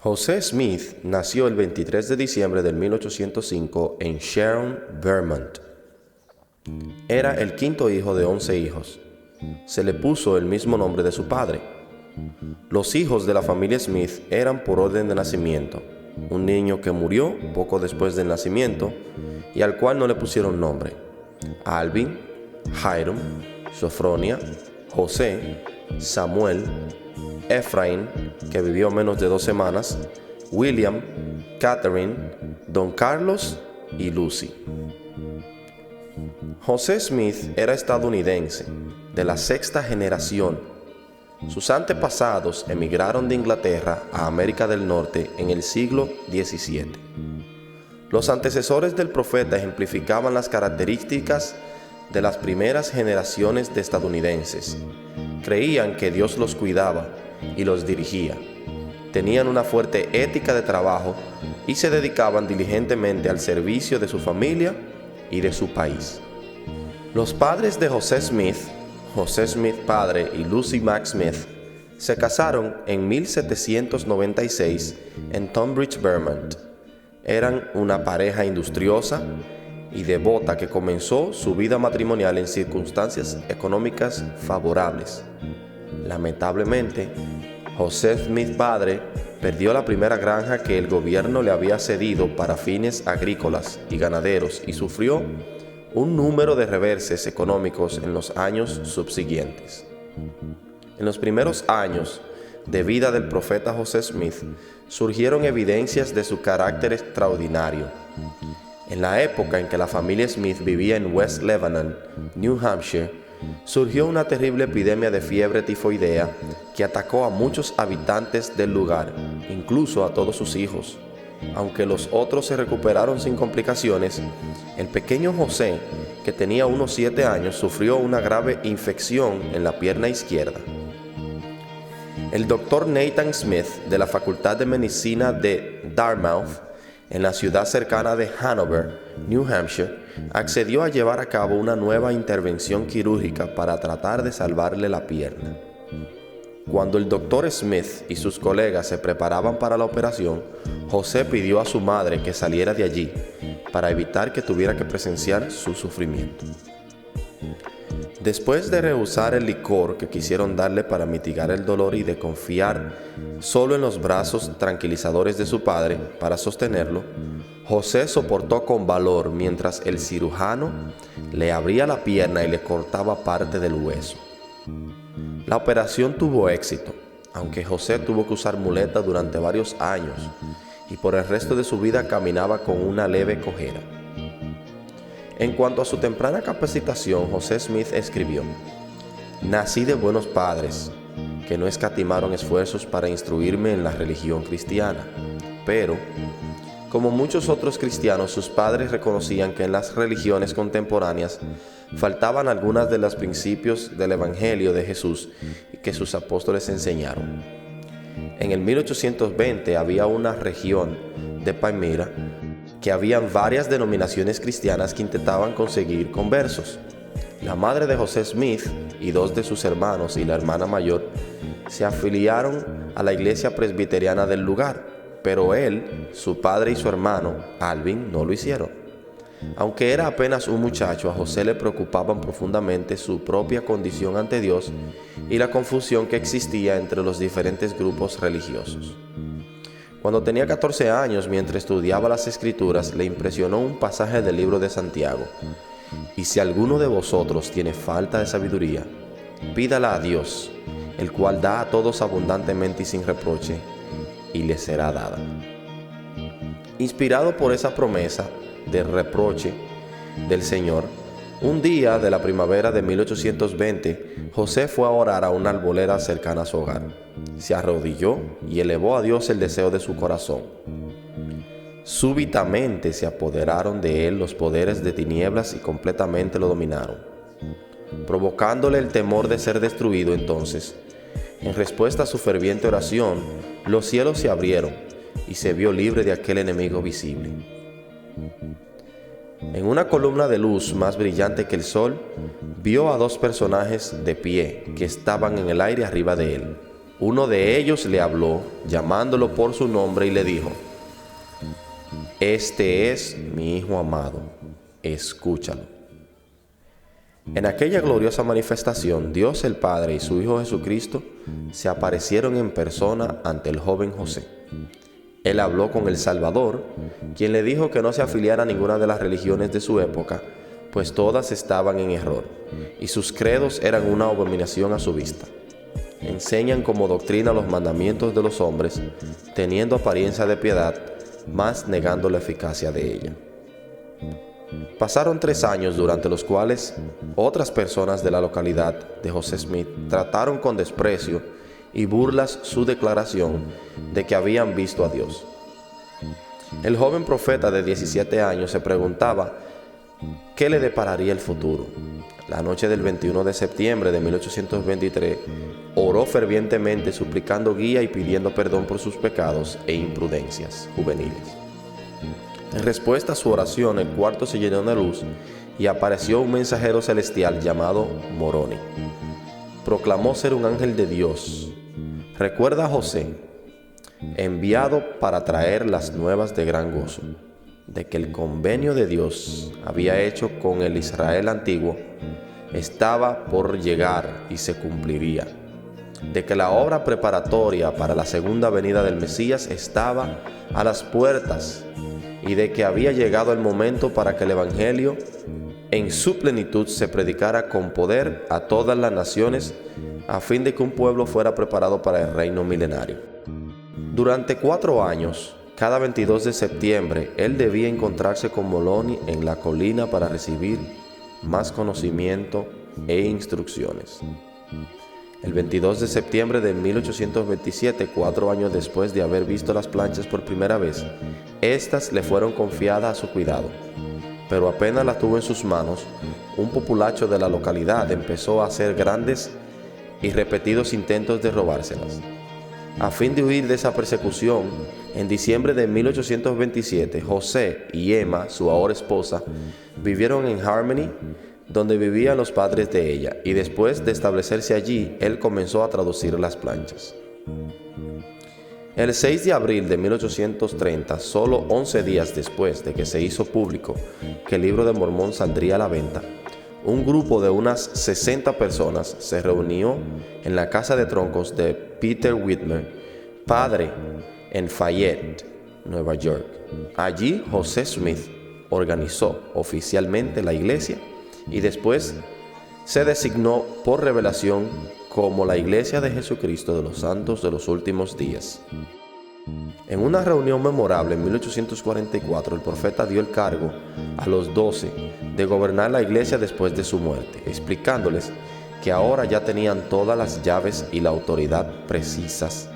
José Smith nació el 23 de diciembre de 1805 en Sharon, Vermont. Era el quinto hijo de 11 hijos. Se le puso el mismo nombre de su padre. Los hijos de la familia Smith eran por orden de nacimiento, un niño que murió poco después del nacimiento y al cual no le pusieron nombre: Alvin, Hiram, Sofronia, José, Samuel, Ephraim, que vivió menos de 2 semanas, William, Catherine, Don Carlos y Lucy. José Smith era estadounidense, de la 6ª generación. Sus antepasados emigraron de Inglaterra a América del Norte en el siglo XVII. Los antecesores del profeta ejemplificaban las características de las primeras generaciones de estadounidenses. Creían que Dios los cuidaba y los dirigía. Tenían una fuerte ética de trabajo y se dedicaban diligentemente al servicio de su familia y de su país. Los padres de José Smith padre y Lucy Mack Smith, se casaron en 1796 en Tonbridge, Vermont. Eran una pareja industriosa y devota que comenzó su vida matrimonial en circunstancias económicas favorables. Lamentablemente, José Smith padre perdió la primera granja que el gobierno le había cedido para fines agrícolas y ganaderos y sufrió un número de reverses económicos en los años subsiguientes. En los primeros años de vida del profeta José Smith surgieron evidencias de su carácter extraordinario. En la época en que la familia Smith vivía en West Lebanon, New Hampshire, surgió una terrible epidemia de fiebre tifoidea que atacó a muchos habitantes del lugar, incluso a todos sus hijos. Aunque los otros se recuperaron sin complicaciones, el pequeño José, que tenía unos 7 años, sufrió una grave infección en la pierna izquierda. El doctor Nathan Smith, de la Facultad de Medicina de Dartmouth, en la ciudad cercana de Hanover, New Hampshire, accedió a llevar a cabo una nueva intervención quirúrgica para tratar de salvarle la pierna. Cuando el doctor Smith y sus colegas se preparaban para la operación, José pidió a su madre que saliera de allí para evitar que tuviera que presenciar su sufrimiento. Después de rehusar el licor que quisieron darle para mitigar el dolor y de confiar solo en los brazos tranquilizadores de su padre para sostenerlo, José soportó con valor mientras el cirujano le abría la pierna y le cortaba parte del hueso. La operación tuvo éxito, aunque José tuvo que usar muletas durante varios años y por el resto de su vida caminaba con una leve cojera. En cuanto a su temprana capacitación, José Smith escribió: «Nací de buenos padres, que no escatimaron esfuerzos para instruirme en la religión cristiana, pero, como muchos otros cristianos, sus padres reconocían que en las religiones contemporáneas faltaban algunos de los principios del Evangelio de Jesús que sus apóstoles enseñaron». En el 1820 había una región de Palmyra que habían varias denominaciones cristianas que intentaban conseguir conversos. La madre de José Smith y 2 de sus hermanos y la hermana mayor se afiliaron a la iglesia presbiteriana del lugar, pero él, su padre y su hermano, Alvin, no lo hicieron. Aunque era apenas un muchacho, a José le preocupaban profundamente su propia condición ante Dios y la confusión que existía entre los diferentes grupos religiosos. Cuando tenía 14 años, mientras estudiaba las Escrituras, le impresionó un pasaje del libro de Santiago: «Y si alguno de vosotros tiene falta de sabiduría, pídala a Dios, el cual da a todos abundantemente y sin reproche, y le será dada». Inspirado por esa promesa de reproche del Señor, un día de la primavera de 1820, José fue a orar a una arboleda cercana a su hogar. Se arrodilló y elevó a Dios el deseo de su corazón. Súbitamente se apoderaron de él los poderes de tinieblas y completamente lo dominaron, provocándole el temor de ser destruido. Entonces, en respuesta a su ferviente oración, los cielos se abrieron y se vio libre de aquel enemigo visible. En una columna de luz más brillante que el sol, vio a 2 personajes de pie que estaban en el aire arriba de él. Uno de ellos le habló, llamándolo por su nombre, y le dijo: Este es mi Hijo amado, escúchalo. En aquella gloriosa manifestación, Dios el Padre y su Hijo Jesucristo se aparecieron en persona ante el joven José. Él habló con el Salvador, quien le dijo que no se afiliara a ninguna de las religiones de su época, pues todas estaban en error, y sus credos eran una abominación a su vista. Enseñan como doctrina los mandamientos de los hombres, teniendo apariencia de piedad, mas negando la eficacia de ella. Pasaron 3 años durante los cuales otras personas de la localidad de José Smith trataron con desprecio y burlas su declaración de que habían visto a Dios. El joven profeta de 17 años se preguntaba qué le depararía el futuro. La noche del 21 de septiembre de 1823, oró fervientemente suplicando guía y pidiendo perdón por sus pecados e imprudencias juveniles. En respuesta a su oración, el cuarto se llenó de luz y apareció un mensajero celestial llamado Moroni. Proclamó ser un ángel de Dios. Recuerda a José, enviado para traer las nuevas de gran gozo, de que el convenio de Dios había hecho con el Israel antiguo estaba por llegar y se cumpliría, de que la obra preparatoria para la segunda venida del Mesías estaba a las puertas y de que había llegado el momento para que el Evangelio en su plenitud se predicara con poder a todas las naciones, a fin de que un pueblo fuera preparado para el reino milenario. Durante 4 años, cada 22 de septiembre, él debía encontrarse con Moroni en la colina para recibir más conocimiento e instrucciones. El 22 de septiembre de 1827, 4 años después de haber visto las planchas por primera vez, estas le fueron confiadas a su cuidado. Pero apenas las tuvo en sus manos, un populacho de la localidad empezó a hacer grandes y repetidos intentos de robárselas. A fin de huir de esa persecución, en diciembre de 1827, José y Emma, su ahora esposa, vivieron en Harmony, donde vivían los padres de ella, y después de establecerse allí, él comenzó a traducir las planchas. El 6 de abril de 1830, solo 11 días después de que se hizo público que el Libro de Mormón saldría a la venta, un grupo de unas 60 personas se reunió en la casa de troncos de Peter Whitmer, padre, en Fayette, Nueva York. Allí José Smith organizó oficialmente la iglesia y después se designó por revelación como la Iglesia de Jesucristo de los Santos de los Últimos Días. En una reunión memorable en 1844, el profeta dio el cargo a los 12 de gobernar la iglesia después de su muerte, explicándoles que ahora ya tenían todas las llaves y la autoridad precisas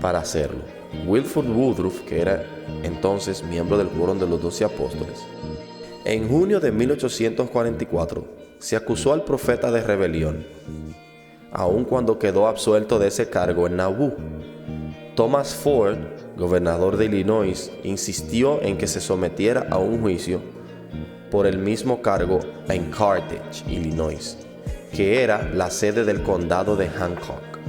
para hacerlo. Wilford Woodruff, que era entonces miembro del quórum de los 12 apóstoles, en junio de 1844 se acusó al profeta de rebelión, aun cuando quedó absuelto de ese cargo en Nauvoo. Thomas Ford, gobernador de Illinois, insistió en que se sometiera a un juicio por el mismo cargo en Carthage, Illinois, que era la sede del condado de Hancock.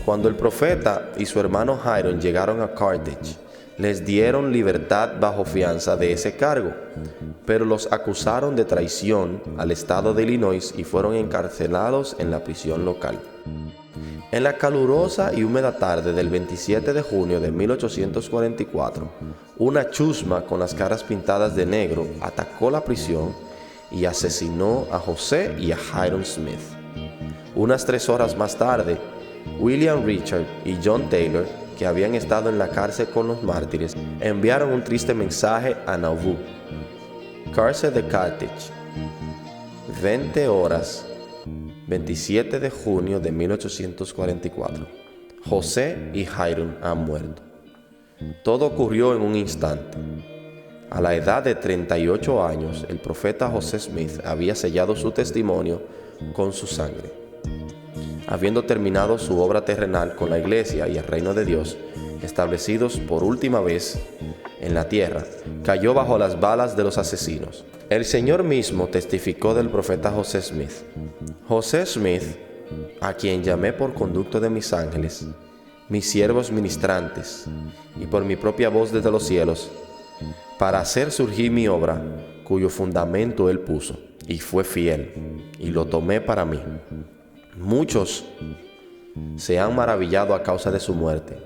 Cuando el profeta y su hermano Hiram llegaron a Carthage, les dieron libertad bajo fianza de ese cargo, pero los acusaron de traición al estado de Illinois y fueron encarcelados en la prisión local. En la calurosa y húmeda tarde del 27 de junio de 1844, una chusma con las caras pintadas de negro atacó la prisión y asesinó a José y a Hiram Smith. Unas 3 horas más tarde, William Richard y John Taylor, que habían estado en la cárcel con los mártires, enviaron un triste mensaje a Nauvoo. Cárcel de Carthage, 20 horas, 27 de junio de 1844. José y Hiram han muerto. Todo ocurrió en un instante. A la edad de 38 años, el profeta José Smith había sellado su testimonio con su sangre. Habiendo terminado su obra terrenal con la iglesia y el reino de Dios, establecidos por última vez en la tierra, cayó bajo las balas de los asesinos. El Señor mismo testificó del profeta José Smith. José Smith a quien llamé por conducto de mis ángeles, mis siervos ministrantes, y por mi propia voz desde los cielos, para hacer surgir mi obra, cuyo fundamento Él puso, y fue fiel, y lo tomé para mí. Muchos se han maravillado a causa de su muerte,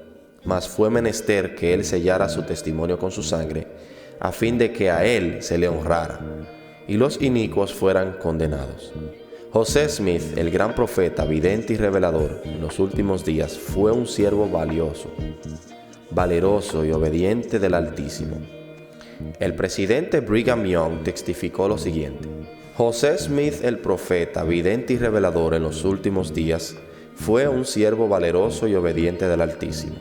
mas fue menester que Él sellara su testimonio con su sangre, a fin de que a Él se le honrara, y los inicuos fueran condenados. José Smith, el gran profeta, vidente y revelador, en los últimos días fue un siervo valioso, valeroso y obediente del Altísimo. El presidente Brigham Young testificó lo siguiente: José Smith, el profeta, vidente y revelador en los últimos días, fue un siervo valeroso y obediente del Altísimo.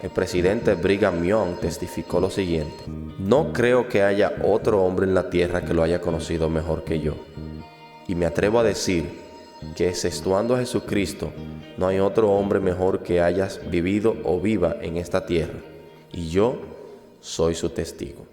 El presidente Brigham Young testificó lo siguiente: no creo que haya otro hombre en la tierra que lo haya conocido mejor que yo. Y me atrevo a decir que, exceptuando a Jesucristo, no hay otro hombre mejor que haya vivido o viva en esta tierra. Y yo soy su testigo.